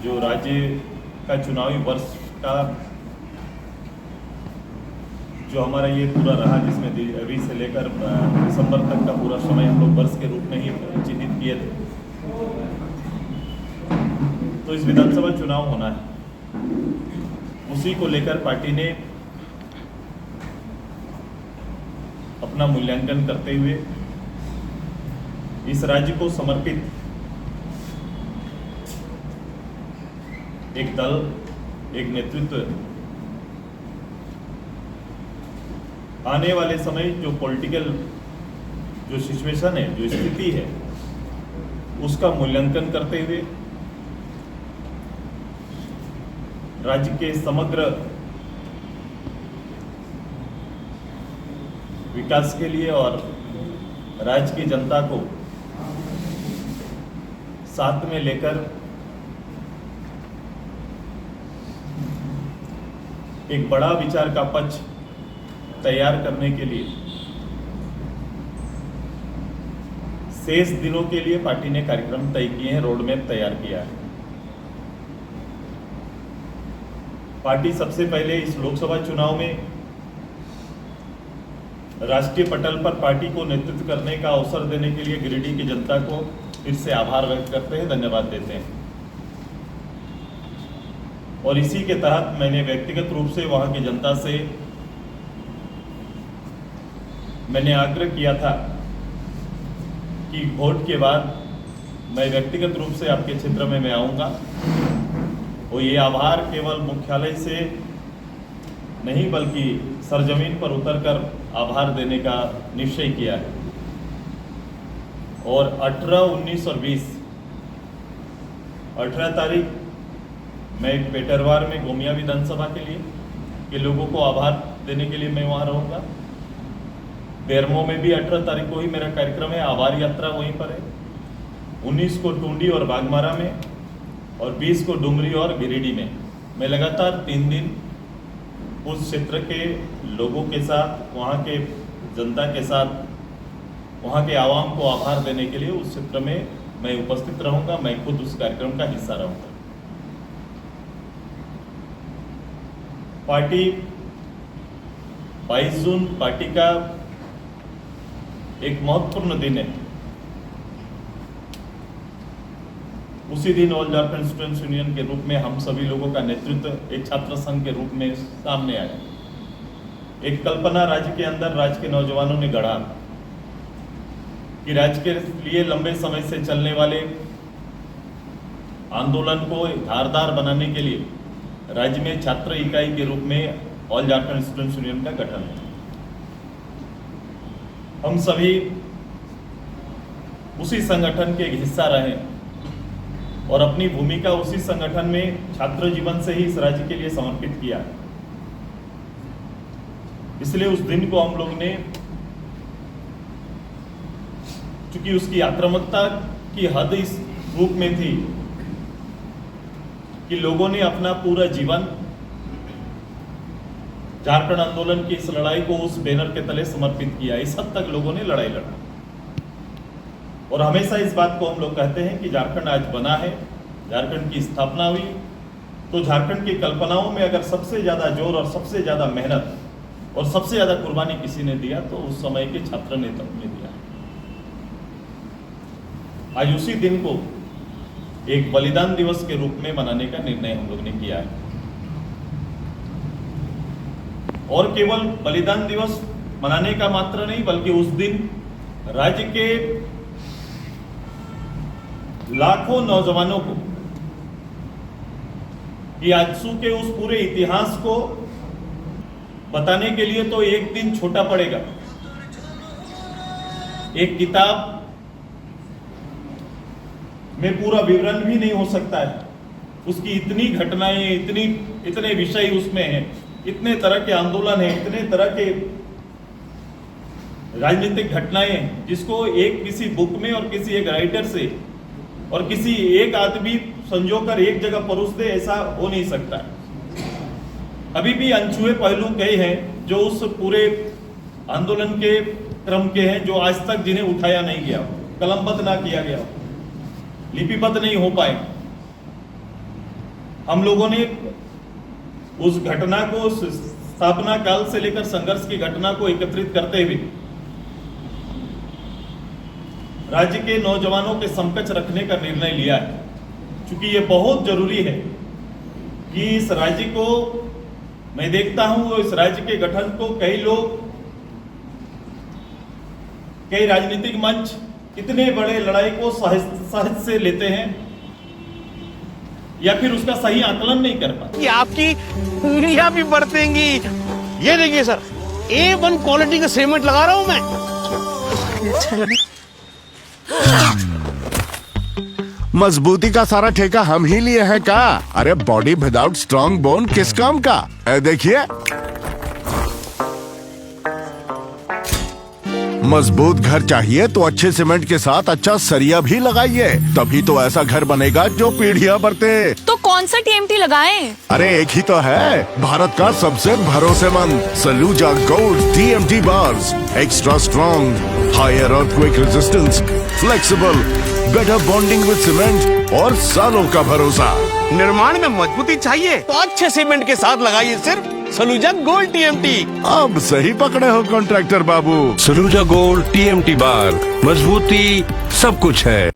जो राज्य का चुनावी वर्ष का जो हमारा ये पूरा रहा, जिसमें अभी से लेकर दिसंबर तक का पूरा समय हम लोग वर्ष के रूप में ही चिन्हित किए थे, तो इस विधानसभा चुनाव होना है, उसी को लेकर पार्टी ने अपना मूल्यांकन करते हुए इस राज्य को समर्पित एक दल, एक नेतृत्व, आने वाले समय जो पॉलिटिकल जो सिचुएशन है, जो स्थिति है, उसका मूल्यांकन करते हुए राज्य के समग्र विकास के लिए और राज्य की जनता को साथ में लेकर एक बड़ा विचार का पक्ष तैयार करने के लिए शेष दिनों के लिए पार्टी ने कार्यक्रम तय किए हैं, रोड मैप तैयार किया है। पार्टी सबसे पहले इस लोकसभा चुनाव में राष्ट्रीय पटल पर पार्टी को नेतृत्व करने का अवसर देने के लिए गिरिडीह की जनता को फिर से आभार व्यक्त करते हैं, धन्यवाद देते हैं। और इसी के तहत मैंने व्यक्तिगत रूप से वहां की जनता से मैंने आग्रह किया था कि वोट के बाद मैं व्यक्तिगत रूप से आपके क्षेत्र में मैं आऊँगा, और ये आभार केवल मुख्यालय से नहीं बल्कि सरजमीन पर उतरकर आभार देने का निश्चय किया है। और 18, 19 और 20 18 तारीख मैं पेटरवार में गोमिया विधानसभा के लिए के लोगों को आभार देने के लिए मैं वहाँ रहूँगा। बेरमो में भी 18 तारीख को ही मेरा कार्यक्रम है, आभार यात्रा वहीं पर है। 19 को टूंडी और बागमारा में, और 20 को डुमरी और गिरिडीह में। मैं लगातार 3 दिन उस क्षेत्र के लोगों के साथ, वहाँ के जनता के साथ, वहाँ के आवाम को आभार देने के लिए उस क्षेत्र में मैं उपस्थित रहूँगा। मैं खुद उस कार्यक्रम का हिस्सा रहूँगा। पार्टी 22 जून पार्टी का एक महत्वपूर्ण दिन है। उसी दिन ऑल झारखंड स्टूडेंट्स यूनियन के रूप में हम सभी लोगों का नेतृत्व एक छात्र संघ के रूप में सामने आया। एक कल्पना राज्य के अंदर राज्य के नौजवानों ने गढ़ा कि राज्य के लिए लंबे समय से चलने वाले आंदोलन को धारदार बनाने के लिए राज्य में छात्र इकाई के रूप में ऑल झारखंड स्टूडेंट्स यूनियन का गठन है। हम सभी उसी संगठन के एक हिस्सा रहे और अपनी भूमिका उसी संगठन में छात्र जीवन से ही इस राज्य के लिए समर्पित किया। इसलिए उस दिन को हम लोग ने, चूंकि उसकी आक्रामकता की हद इस रूप में थी कि लोगों ने अपना पूरा जीवन झारखंड आंदोलन की इस लड़ाई को उस बैनर के तले समर्पित किया। इस हद तक लोगों ने लड़ाई लड़ा, और हमेशा इस बात को हम लोग कहते हैं कि झारखंड आज बना है, झारखंड की स्थापना हुई, तो झारखंड की कल्पनाओं में अगर सबसे ज़्यादा जोर और सबसे ज़्यादा मेहनत और सबसे ज़्यादा कुर्बानी किसी ने दिया तो उस समय के छात्र नेतृत्व ने दिया। आज उसी दिन को एक बलिदान दिवस के रूप में मनाने का निर्णय हम लोग ने किया है। और केवल बलिदान दिवस मनाने का मात्र नहीं, बल्कि उस दिन राज्य के लाखों नौजवानों को कि आजसू के उस पूरे इतिहास को बताने के लिए तो एक दिन छोटा पड़ेगा। एक किताब में पूरा विवरण भी नहीं हो सकता है। उसकी इतनी घटनाएं, इतने विषय उसमें हैं, इतने तरह के आंदोलन हैं, इतने तरह के राजनीतिक घटनाएं हैं, जिसको एक किसी बुक में और किसी एक राइटर से और किसी एक आदमी संजोकर एक जगह परोस दे, ऐसा हो नहीं सकता। अभी भी अनछुए पहलू कई हैं जो उस पूरे आंदोलन के क्रम के हैं, जो आज तक जिन्हें उठाया नहीं गया, कलमबद्ध ना किया गया, लिपिबद्ध नहीं हो पाए। हम लोगों ने उस घटना को, स्थापना काल से लेकर संघर्ष की घटना को एकत्रित करते हुए राज्य के नौजवानों के समकक्ष रखने का निर्णय लिया है, क्योंकि ये बहुत जरूरी है कि इस राज्य को, मैं देखता हूं इस राज्य के गठन को कई लोग, कई राजनीतिक मंच इतने बड़े लड़ाई को सहज से लेते हैं या फिर उसका सही आकलन नहीं कर पाते। कि आपकी उंगलियां भी बरतेंगी। ये देखिए सर, A1 क्वालिटी का सीमेंट लगा रहा हूं मैं। मजबूती का सारा ठेका हम ही लिए हैं का? अरे बॉडी विदाउट स्ट्रॉन्ग बोन किस काम का? देखिए, मजबूत घर चाहिए तो अच्छे सीमेंट के साथ अच्छा सरिया भी लगाइए, तभी तो ऐसा घर बनेगा जो पीढ़ियां बरते। तो कौन सा TMT लगाएं? अरे एक ही तो है, भारत का सबसे भरोसेमंद Saluja gold TMT bars. Extra strong, higher earthquake resistance, flexible, better bonding with cement और सालों का भरोसा। निर्माण में मजबूती चाहिए तो अच्छे सीमेंट के साथ लगाइए सिर्फ सलूजा गोल्ड TMT। अब सही पकड़े हो कॉन्ट्रैक्टर बाबू। सलूजा गोल्ड TMT बार, मजबूती सब कुछ है।